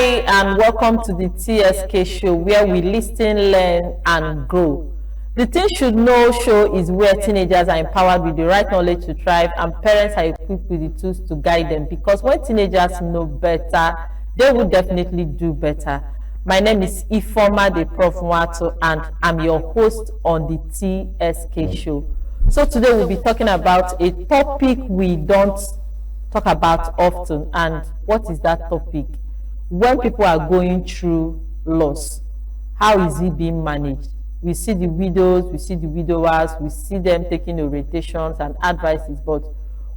Hi, and welcome to the TSK show where we listen, learn, and grow. The Teen Should Know show is where teenagers are empowered with the right knowledge to thrive and parents are equipped with the tools to guide them because when teenagers know better, they will definitely do better. My name is Ifoma the Prof Nwato and I'm your host on the TSK show. So today we'll be talking about a topic we don't talk about often. And what is that topic? When people are going through loss, how is it being managed? We see the widows, we see the widowers, we see them taking orientations and advices, but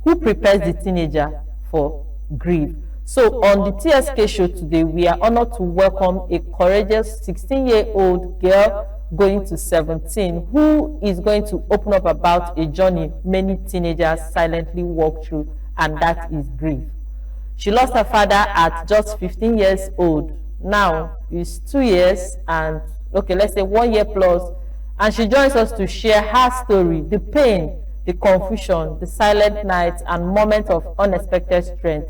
who prepares the teenager for grief? So on the TSK show today, we are honored to welcome a courageous 16-year-old girl going to 17 who is going to open up about a journey many teenagers silently walk through, and that is grief. She lost her father at just 15 years old. Now it's 2 years and, okay, let's say 1 year plus. And she joins us to share her story, the pain, the confusion, the silent nights, and moments of unexpected strength.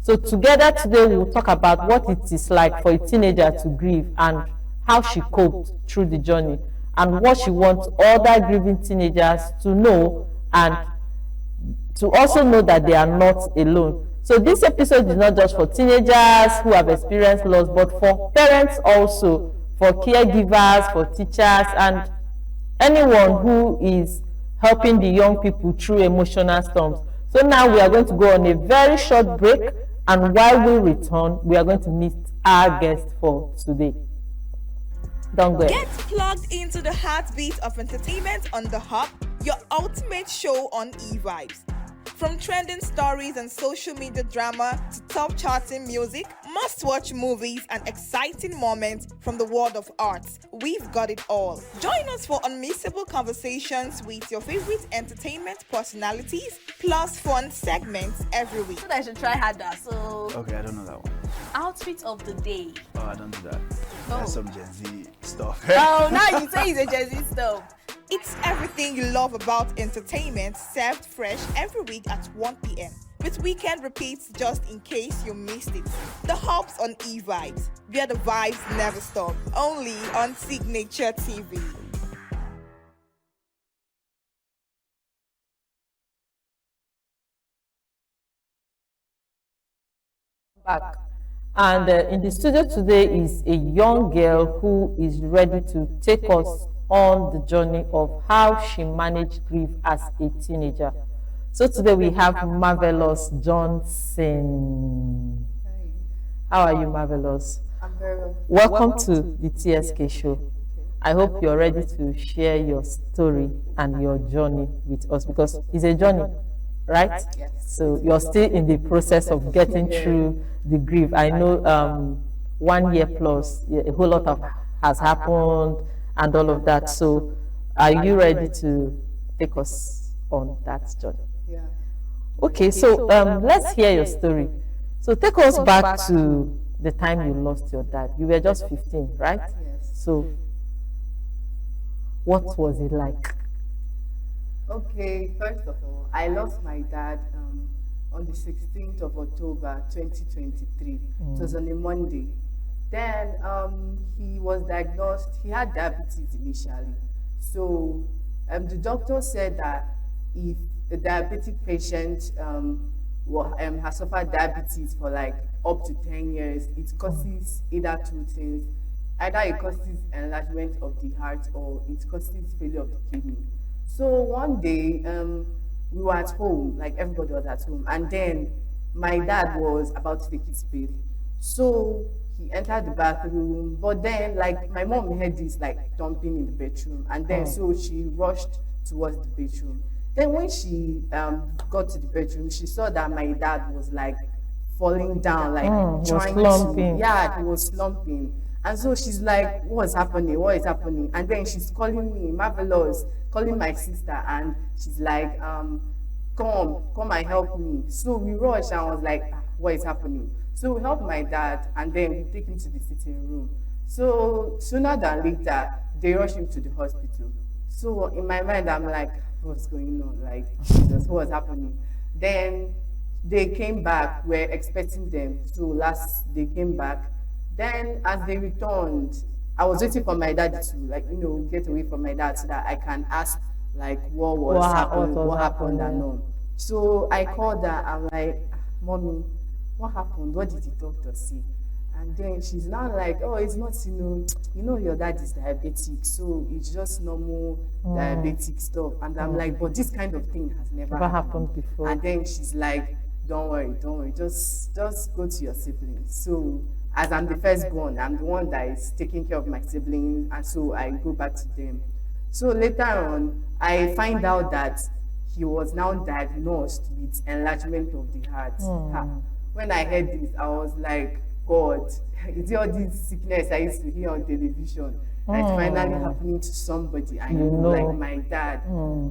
So together today, we'll talk about what it is like for a teenager to grieve and how she coped through the journey and what she wants other grieving teenagers to know and to also know that they are not alone. So this episode is not just for teenagers who have experienced loss, but for parents also, for caregivers, for teachers, and anyone who is helping the young people through emotional storms. So now we are going to go on a very short break, and while we return, we are going to meet our guest for today. Don't go. Get plugged into the heartbeat of entertainment on The Hub, your ultimate show on e-vibes. From trending stories and social media drama to top charting music, must-watch movies and exciting moments from the world of arts, we've got it all. Join us for unmissable conversations with your favorite entertainment personalities, plus fun segments every week. I should try harder, so... Okay, I don't know that one. Outfit of the day. Oh, I don't do that. That's some Gen Z stuff. Oh, now you say it's a Gen Z stuff. It's everything you love about entertainment, served fresh every week at 1 p.m. with weekend repeats just in case you missed it. The Hub's on e-vibes, where the vibes never stop. Only on Signature TV. Back. And in the studio today is a young girl who is ready to take us on the journey of how she managed grief as a teenager. So today we have Marvelous Johnson. How are you, Marvelous? I'm very well. Welcome to the TSK show. I hope you're ready to share your story and your journey with us because it's a journey, right? Yes. So you're still in the process of getting through the grief. I know 1 year plus, a whole lot of has happened and all of that. So are you ready to take us on that journey? Yeah. Okay, so let's hear your story. So take us back to the time you lost your dad. You were just 15, right? Yes. So what was it like? Okay, first of all, I lost my dad on the 16th of October 2023. It was on a Monday. Then he was diagnosed, he had diabetes initially. So the doctor said that if a diabetic patient has suffered diabetes for like up to 10 years, it causes either two things. Either it causes enlargement of the heart or it causes failure of the kidney. So one day, we were at home, like everybody was at home, and then my dad was about to take his bath. So he entered the bathroom, but then like my mom heard this like thumping in the bedroom, and then so she rushed towards the bedroom. Then when she got to the bedroom, she saw that my dad was like falling down, like trying to, yeah, he was slumping. And so she's like, what's happening? What is happening? And then she's calling me, Marvelous, calling my sister, and she's like, come and help me. So we rushed and was like, what is happening? So we helped my dad, and then we take him to the sitting room. So sooner than later, they rushed him to the hospital. So in my mind, I'm like, what's going on? Like, Jesus, what's happening? Then they came back, we're expecting them. So they came back. Then as they returned, I was waiting for my dad to, like, get away from my dad so that I can ask like what was happening, what happened and all. So I called her. I'm like, Mommy, what happened? What did the doctor say? And then she's now like, oh, it's not, your dad is diabetic, so it's just normal diabetic stuff. And I'm like, but this kind of thing has never happened before. And then she's like, don't worry, just go to your siblings. So as I'm the firstborn, I'm the one that is taking care of my siblings, and so I go back to them. So later on, I find out that he was now diagnosed with enlargement of the heart. When I heard this, I was like, God, is it all this sickness I used to hear on television that's finally happening to somebody I know, like my dad?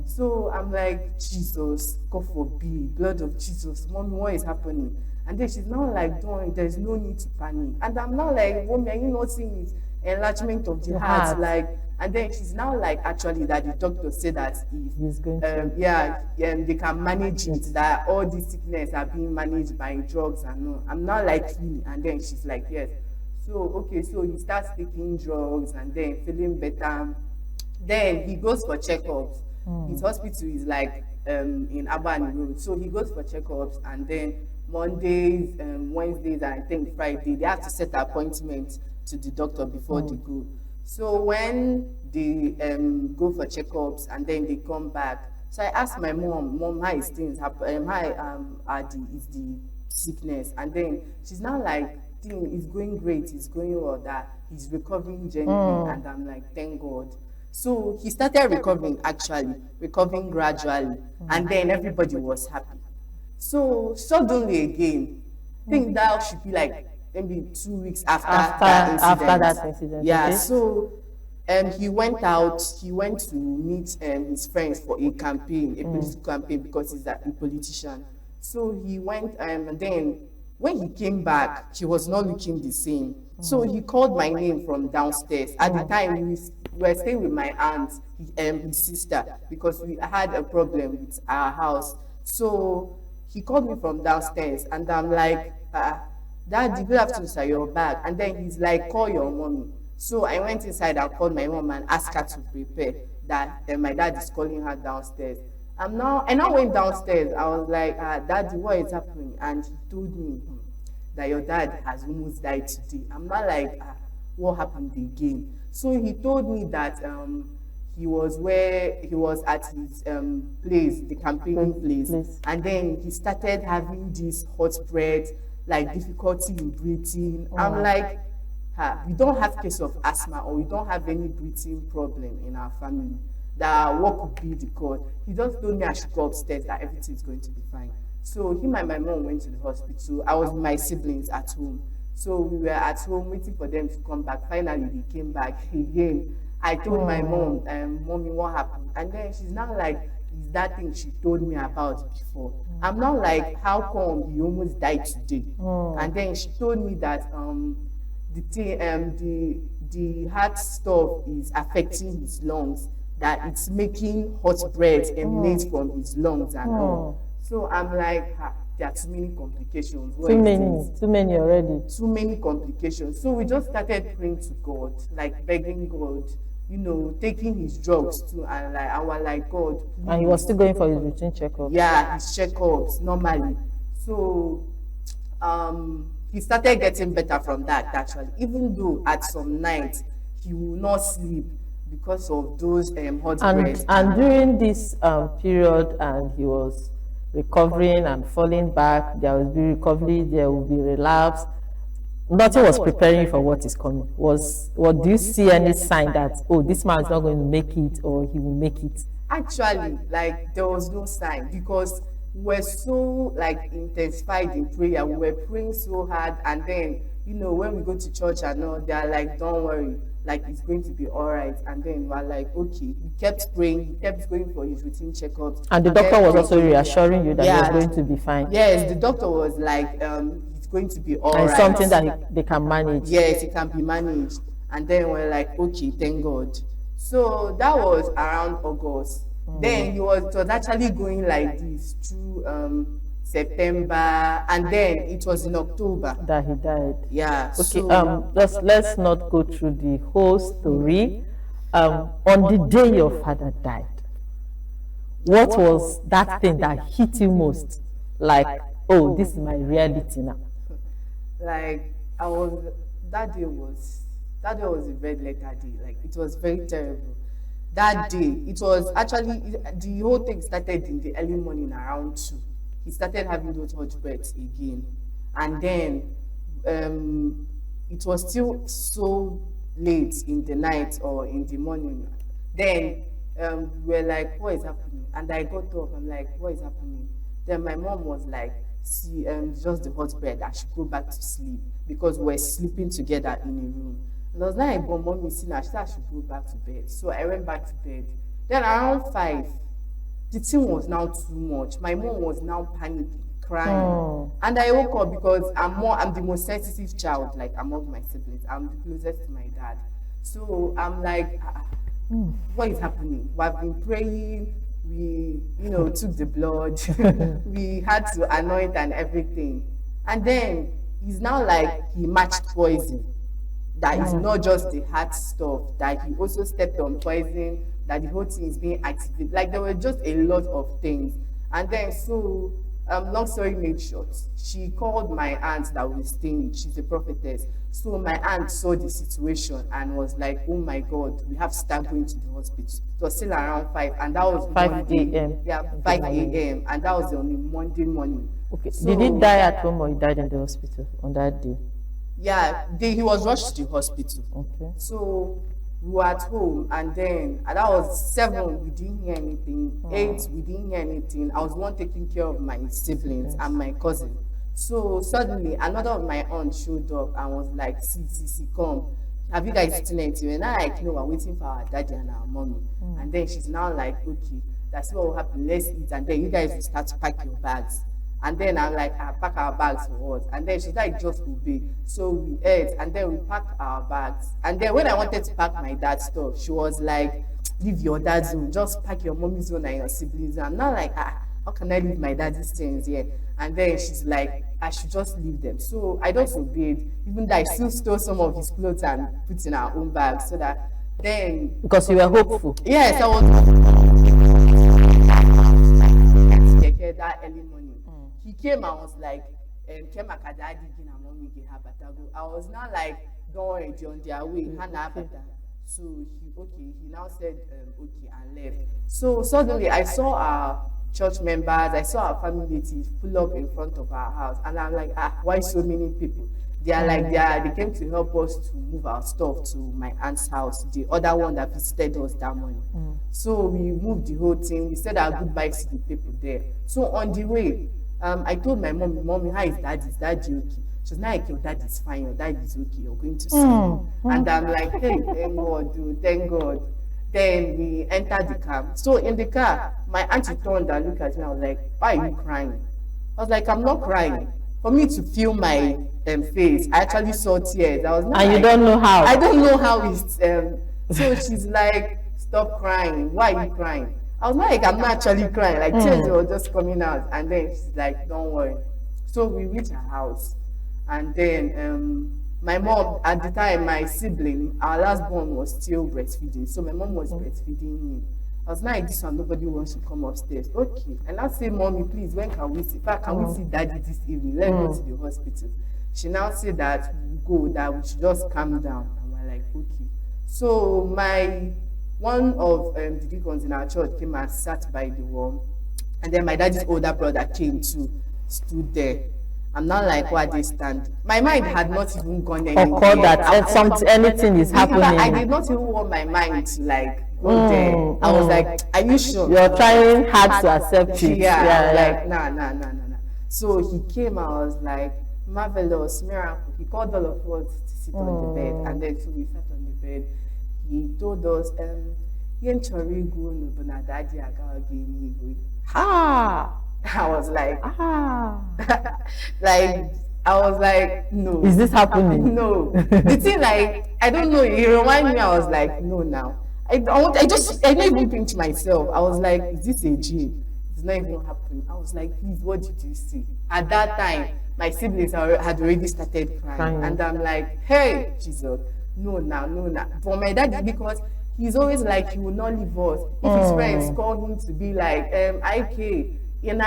So I'm like, Jesus, God forbid, blood of Jesus, Mommy, what is happening? And then she's now like, don't worry, there's no need to panic. And I'm now like, Mommy, are you not seeing it? Enlargement of the heart, like. And then she's now like, actually, that the doctor said that if he's going they can manage it, that all these sickness are being managed by drugs and all. I'm not like, really. And then she's like, yes. So okay, so he starts taking drugs and then feeling better. Then he goes for checkups. His hospital is like in Abani Road. So he goes for checkups, and then Mondays, Wednesdays, and I think Friday, they have to set appointments to the doctor before they go. So when they go for checkups and then they come back, so I asked my mom, how is things happen? Is the sickness? And then she's now like, it's going great, it's going well, that he's recovering gently. And I'm like, thank God. So he started recovering gradually, and then everybody was happy. So suddenly again, I think that should be like maybe 2 weeks after that incident. Yeah. Okay. So he went to meet his friends for a campaign, a political campaign, because he's a politician. So he went, and then when he came back, he was not looking the same. So he called my name from downstairs. At the time, we were staying with my aunt, his sister, because we had a problem with our house. So he called me from downstairs, and I'm like, Daddy, good afternoon, sir, you're back. And then he's like, call your mommy. So I went inside and called my mom and asked her to prepare, that my dad is calling her downstairs. And I went downstairs. I was like, Daddy, what is happening? And he told me that your dad has almost died today. I'm not like, what happened again? So he told me that he was at his place, the campaign place, and then he started having this hot breath, like difficulty in breathing. I'm like, we don't have case of asthma, or we don't have any breathing problem in our family. That what could be the cause? He just told me I should go upstairs, that everything is going to be fine. So him and my mom went to the hospital. I was with my siblings at home. So we were at home waiting for them to come back. Finally, they came back again. I told my mom, Mommy, what happened? And then she's now like, is that thing she told me about before? I'm not like, how come he almost died today? And then she told me that the heart stuff is affecting his lungs, that it's making hot breath emanate from his lungs and all. So I'm like, there are too many complications. Too many already. Too many complications. So we just started praying to God, like begging God, taking his drugs too, and like I was like, God. Please. And he was still going for his routine checkups. Yeah, his checkups normally. So he started getting better from that actually. Even though at some nights he will not sleep because of those hot breaths. And during this period, and he was recovering and falling back, there will be recovery, there will be relapse. Nothing was preparing you for what is coming. Do you see any sign that, this man is not going to make it, or he will make it? Actually, like, there was no sign, because we were so like intensified in prayer. We were praying so hard, and then when we go to church and all, they are like, don't worry, like, it's going to be all right. And then we're like, okay. We kept praying. He kept going for his routine checkups. And the doctor was also reassuring you that he was going to be fine. Yes, the doctor was like, it's going to be all right. It's something that they can manage. Yes, it can be managed. And then we're like, okay, thank God. So that was around August. Then it was actually going like this through September, and then it was in October. That he died. Yeah. Okay, So, let's not go through the whole story. On the day your father died, what was that thing that hit you most? Like, oh, this is my reality now. like, I was that day was a red letter day. Like, it was very terrible. That day, it was actually the whole thing started in the early morning around 2. He started having those hot breaths again, and then it was still so late in the night or in the morning. Then we were like, what is happening? And I got up. I'm like, what is happening? Then my mom was like, see, just the hot breath. I should go back to sleep because we're sleeping together in a room. And I was like, but mommy, see now, she said I should go back to bed. So I went back to bed. Then around 5, the thing was now too much. My mom was now panicking, crying. And I woke up because I'm the most sensitive child, like among my siblings. I'm the closest to my dad. So I'm like, what is happening? We have been praying, we, took the blood, we had to anoint and everything. And then he's now like he matched poison. That is not just the heart stuff, that he also stepped on poison, that the whole thing is being activated. Like, there were just a lot of things. And then, so, long story made short, she called my aunt that was staying, she's a prophetess. So my aunt saw the situation and was like, oh my God, we have to start going to the hospital. It was still around 5, and that was 5 Monday. a.m. Yeah, 5 a.m. And that was on a Monday morning. Okay. So, did he die at home or he died in the hospital on that day? Yeah, he was rushed to the hospital. Okay. So we were at home, and then that was 7, we didn't hear anything. 8, we didn't hear anything. I was one taking care of my siblings and my cousin. So suddenly another of my aunts showed up and was like, see, come. Have you guys eaten anything? And I like, no, we're waiting for our daddy and our mommy. And then she's now like, okay, that's what will happen. Let's eat, and then you guys will start to pack your bags. And then I'm like, pack our bags for what? And then she's like, just obey. So we ate, and then we packed our bags. And then when I wanted to pack my dad's stuff, she was like, leave your dad's own, just pack your mommy's own and your siblings. And I'm not like, how can I leave my daddy's things here? And then she's like, I should just leave them. So I just obeyed, even though I still stole some of his clothes and put in our own bags, so that then... Because you were hopeful. Yes, I was... that early morning. He came and was like, I was now like, don't worry, they're on their way. So he now said, okay, and left. So suddenly I saw our church members, I saw our family relatives pull up in front of our house, and I'm like, why so many people? They are like, they came to help us to move our stuff to my aunt's house, the other one that visited us that morning. So we moved the whole thing. We said our goodbyes to the people there. So on the way, I told my mommy, how is daddy? Is daddy okay? She's like, your dad is fine, your dad is okay, you're going to see him. And I'm like, hey, thank God, dude, thank God. Then we entered the car. So in the car, my auntie turned and looked at me. I was like, why are you crying? I was like, I'm not crying. For me to feel my face, I actually saw tears. I was not. And you don't know how? I don't know how it's. So she's like, stop crying. Why are you crying? I was like, I'm not actually crying. Like tears were just coming out. And then she's like, don't worry. So we reached her house, and then my mom, at the time, my sibling, our last born, was still breastfeeding. So my mom was breastfeeding him. I was like, this one, nobody wants to come upstairs. Okay. And I say, mommy, please, when can we see? Can we see daddy this evening? Let's go to the hospital. She now said that we we should just calm down. And we're like, okay. So one of the deacons in our church came and sat by the wall. And then my daddy's older brother came too, stood there. I'm not like, why they stand. My mind had not even gone anywhere. Or call that anything is happening. I did not even want my mind to like go there. I was like, are you sure? You're trying hard to accept it. Yeah, like, nah. So he came, I was like, marvelous, miracle. He called all of us to sit on the bed. And then so we sat on the bed. He told us, I was like, I was like, no. Is this happening? No. The thing, like, I don't know, it reminded me, I was like, no now. I don't even think to myself. I was like, is this a dream? It's not even happening. I was like, please, what did you see? At that time, my siblings had already started crying. And I'm like, hey, Jesus, no, no. For my dad, because he's always like, he will not leave us. If his friends call him to be like, IK, and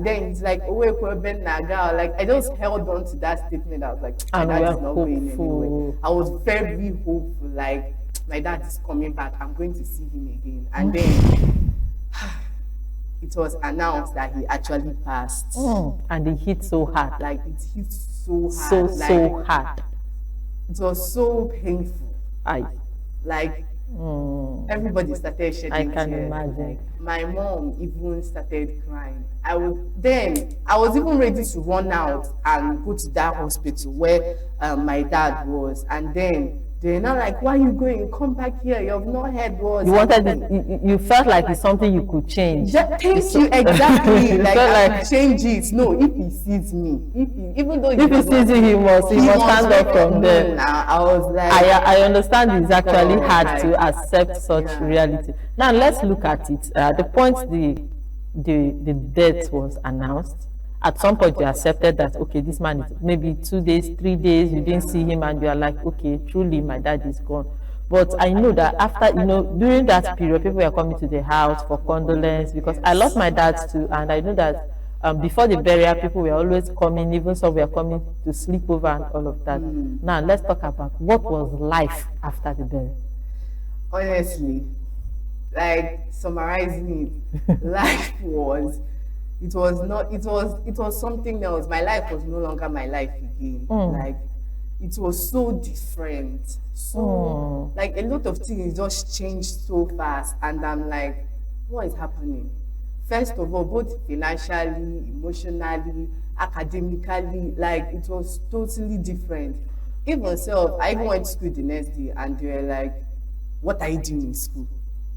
then he's like, like, I just held on to that statement. I was like, my dad is not going anywhere. I was very hopeful, like, my dad is coming back, I'm going to see him again. And then it was announced that he actually passed. And it hit so hard. Like, it hit so hard. So hard. It was so painful. Like, everybody started shedding tears. I can imagine. Like, my mom even started crying. I was even ready to run out and go to that hospital where my dad was. And then they're not like, why are you going? Come back here. You have not heard what. You felt like it's something you could change. Thank you, exactly. Like, I could change it. No, if he sees me, even though if he sees you, he must stand up from there. I was like, I understand it's actually hard to accept such reality. Now let's look at it. At the point the death was announced, at some point you accepted that, okay, this man is maybe 2 days, 3 days, you didn't see him, and you are like, okay, truly my dad is gone. But I know that after, during that period, people were coming to the house for condolence, because I lost my dad too, and I know that before the burial, people were always coming, even some were coming to sleep over and all of that. Now let's talk about what was life after the burial. Honestly, like, summarizing it, life was, it was something else. My life was no longer my life again. Like, it was so different. So like, a lot of things just changed so fast, and I'm like, what is happening? First of all, both financially, emotionally, academically, like, it was totally different. Even so, I even went to school the next day, and they were like, what are you doing in school?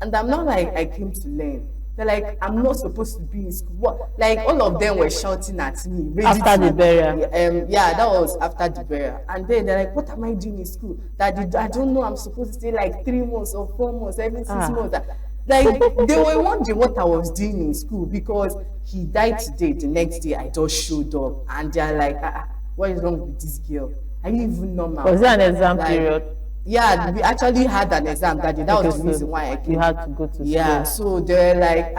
And I'm not like, I came to learn. They're like, I'm not supposed to be in school. What? Like, all of them were shouting at me. After the burial? Yeah, that was after the burial. And then they're like, what am I doing in school? That I don't know, I'm supposed to stay like 3 months or 4 months, every 6 months. Like, they were wondering what I was doing in school, because he died today. The next day, I just showed up. And they're like, what is wrong with this girl? Are you even normal? Was there an exam period? Yeah, we actually had an exam that day. That was the reason why I came. You had to go to school. Yeah, so they're like,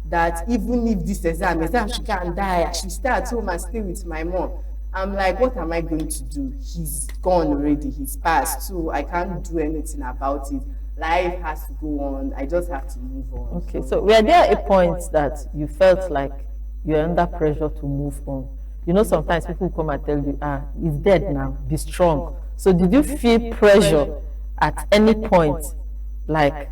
that even if this exam she can't die, I should stay at home and stay with my mom. I'm like, what am I going to do? He's gone already, he's passed, so I can't do anything about it. Life has to go on. I just have to move on. Okay, so were there a point that you felt like you're under pressure to move on? Sometimes people come and tell you, he's dead now, be strong. So did you feel pressure at any point, like,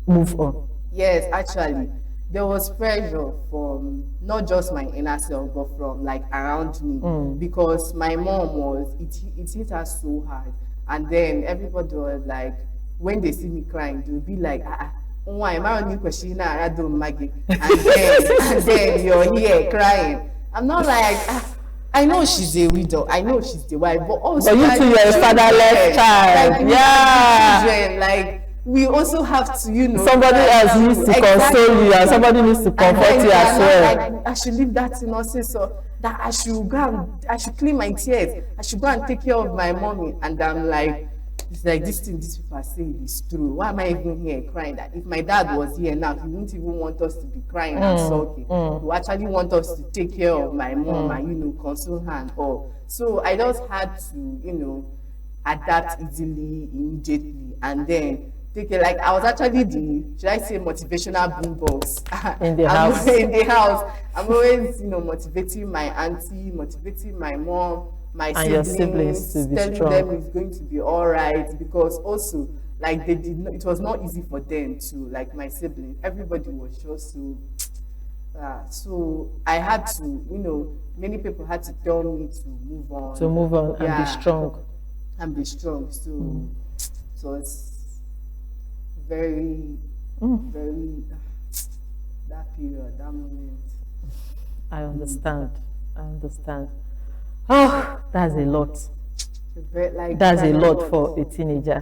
move on? Yes, actually, there was pressure from not just my inner self, but from, like, around me, because my mom it hit her so hard. And then everybody was like, when they see me crying, they'll be like, why am I only questioning Maggie? And then you're here crying. I'm not like, I know she's a widow, I know she's the wife, but also, but you too, you're a fatherless child. Like, yeah. Children, like, we also have to, somebody else needs to console you, and somebody needs to comfort you as well. Like, I should leave that in us, so that I should clean my tears, I should go and take care of my mommy. And I'm like, it's like, this thing these people are saying is true. Why am I even here crying? That if my dad was here now, he wouldn't even want us to be crying and sulking. He would actually want us to take care of my mom and, console her and all. So I just had to, adapt easily, immediately, and then take it. Like, I was actually should I say, motivational boombox in the house. In the house, I'm always, motivating my auntie, motivating my mom, my siblings, to be telling strong. them it's going to be all right, because also, like, it was not easy for them to, like, my siblings, everybody was just so I had to, many people had to tell me to move on. To move on and be strong. And be strong. So it's very, very, that period, that moment. I understand. Oh, that's a lot. That's a lot for a teenager.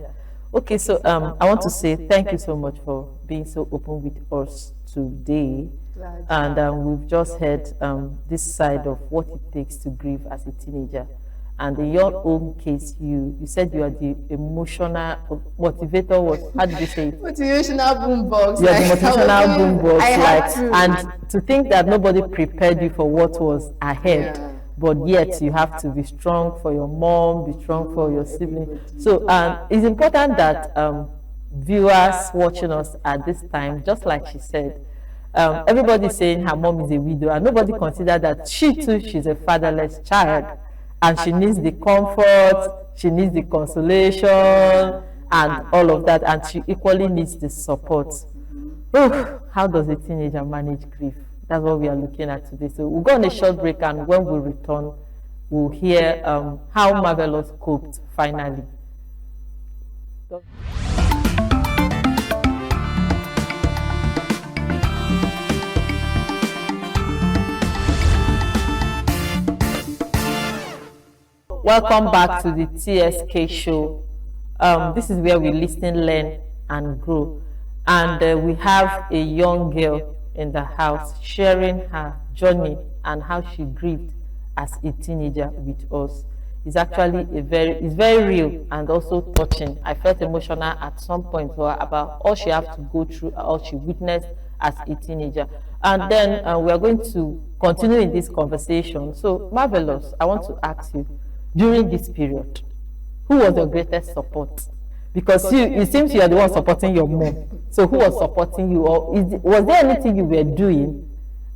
Okay, so I want to say thank you so much for being so open with us today. Glad. And we've just heard this side of what it takes to grieve as a teenager. And in your own case, you said you are the emotional motivator. What? How did you say it? Motivational boombox. You're the motivational boombox. I had to. And to think that nobody prepared you for what was ahead. Yeah. But yet you have to be strong for your mom, be strong for your siblings. So it's important that viewers watching us at this time, just like she said, everybody's saying her mom is a widow, and nobody considered that she's a fatherless child, and she needs the comfort, she needs the consolation, and all of that, and she equally needs the support. How does a teenager manage grief? That's what we are looking at today. So we'll go on a short break, and when we return, we'll hear how Marvelous coped finally. Welcome back to the TSK show. This is where we listen, learn, and grow. And we have a young girl in the house sharing her journey and how she grieved as a teenager with us. It's actually it's very real and also touching. I felt emotional at some point about all she had to go through, all she witnessed as a teenager. And then we are going to continue in this conversation. So, Marvelous, I want to ask you, during this period, who was your greatest support? Because it seems you are the one supporting your mom. So who was supporting you? Or was there anything you were doing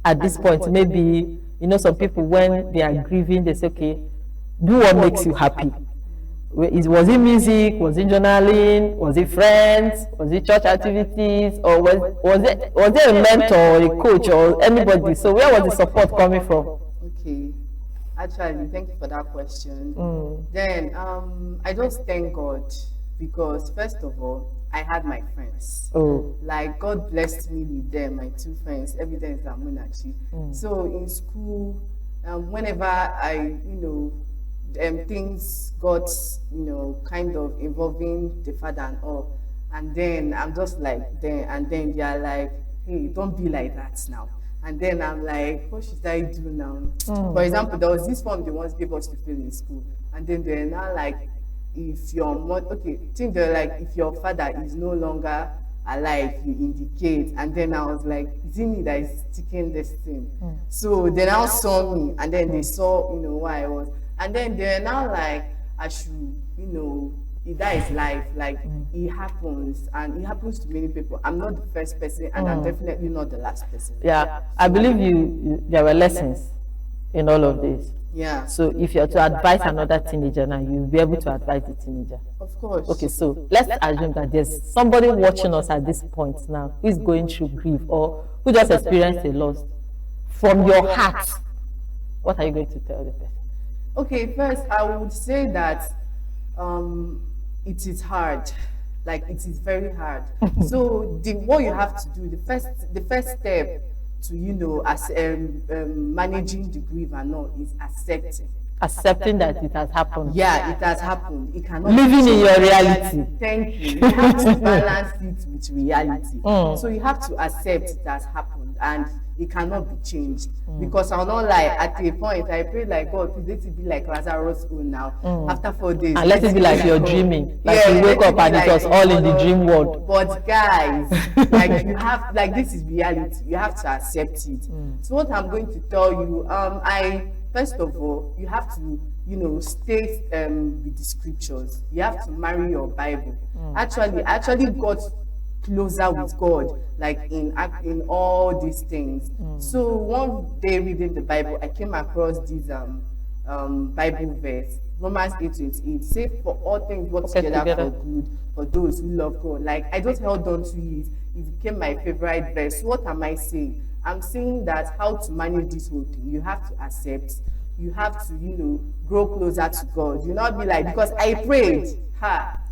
at this point? Maybe, some people, when they are grieving, they say, okay, do what makes you happy. Was it music? Was it journaling? Was it friends? Was it church activities? Or was there a mentor, a coach, or anybody? So where was the support coming from? Okay. Actually, thank you for that question. Then I just thank God, because first of all, I had my friends. Like, God blessed me with them, my two friends, Evidence and Munachi. So in school, whenever I, things got, kind of involving the father and all, and then I'm just like, then they are like, hey, don't be like that now. And then I'm like, what should I do now? For example, there was this form they once gave us to fill in school. And then they're now like, if your they're like, if your father is no longer alive, you indicate. And then I was like, is it me that is sticking this thing? So they now saw me, and then they saw, why I was. And then they're now like, I should, that is life. Like, it happens, and it happens to many people. I'm not the first person, and I'm definitely not the last person. Yeah, I believe there were lessons in all of this. Yeah. So if you're to advise another teenager now, you'll be able to advise the teenager. Of course. Okay, so let's assume that there's somebody watching us at this point now who is going through grief or who just experienced a loss. From your heart, what are you going to tell the person? Okay, first I would say that it is hard. Like, it is very hard. So what you have to do, the first step to managing the grief and all is accepting that it has happened. Yeah, it has happened. It cannot living in your reality. Thank you. You have to balance it with reality. So you have to accept it has happened, and it cannot be changed. Because I'll not lie, at a point I prayed like, God, please let it be like Lazarus' own now. After 4 days. And let it be like you're dreaming. Like you wake up and it was all in the dream world. But guys, like, you have, like, this is reality. You have to accept it. So what I'm going to tell you, first of all, you have to, stay with the scriptures. You have to marry your Bible. I actually got closer with God, like in all these things. So one day reading the Bible, I came across this Bible verse, Romans 8:28, say, for all things work together for good for those who love God. Like, I just held on to it. It became my favorite verse. So what am I saying? I'm saying that how to manage this whole thing, you have to accept, you have to, grow closer to God. You not be like, because I prayed,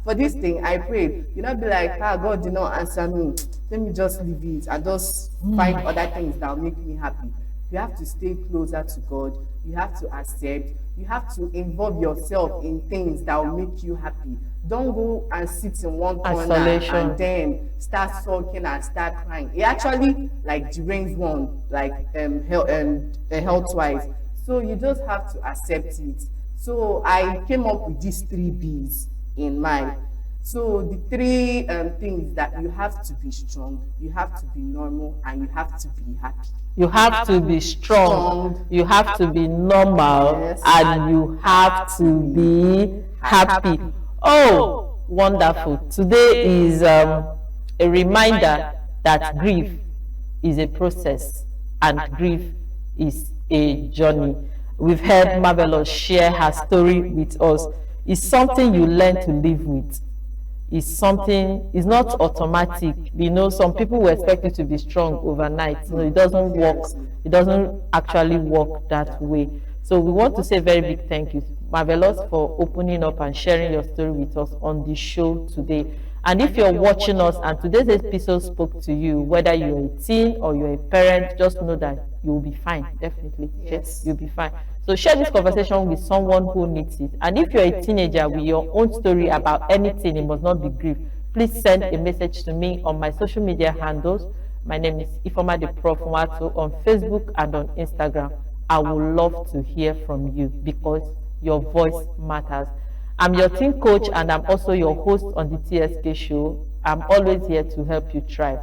for this thing, I prayed. You not be like, God did not answer me. Let me just leave it and just find other things that will make me happy. You have to stay closer to God. You have to accept. You have to involve yourself in things that will make you happy. Don't go and sit in one corner Isolation. and then start sulking and start crying. It actually like drains one, like health-wise. So you just have to accept it. So I came up with these 3 Bs in mind. So the 3 things that you have to be strong, you have to be normal, and you have to be happy. You have to be strong, you have to be normal, Yes, and you have to be happy. Oh, wonderful. Today is a reminder that grief is a process and grief is a journey. We've heard Marvelous share her story with us. It's something you learn to live with. Is something, is not automatic. You know, some people will expect you to be strong overnight. No, it doesn't work. It doesn't actually work that way. So we want to say a very big thank you, Marvelous, for opening up and sharing your story with us on the show today. And if you're watching us and today's episode spoke to you, whether you're a teen or you're a parent, just know that you'll be fine. Definitely. Yes, you'll be fine. So share this conversation with someone who needs it. And if you're a teenager with your own story about anything, it must not be grief, please send a message to me on my social media handles. My name is Ifoma the Prof Wato on Facebook and on Instagram. I would love to hear from you because your voice matters. I'm your teen coach and I'm also your host on the TSK show. I'm always here to help you thrive.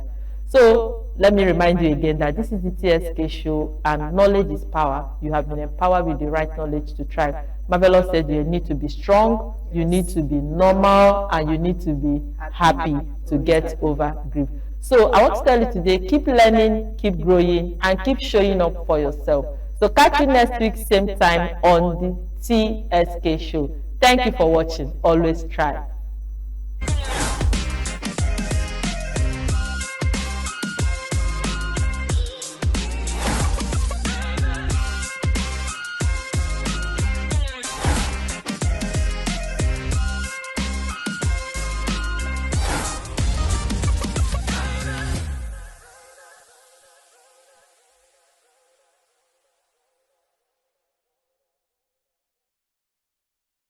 So let me remind you again that this is the TSK show and knowledge is power. You have been empowered with the right knowledge to thrive. Marvelous said you need to be strong, you need to be normal, and you need to be happy to get over grief. So I want to tell you today, keep learning, keep growing, and keep showing up for yourself. So catch you next week, same time on the TSK show. Thank you for watching. Always try.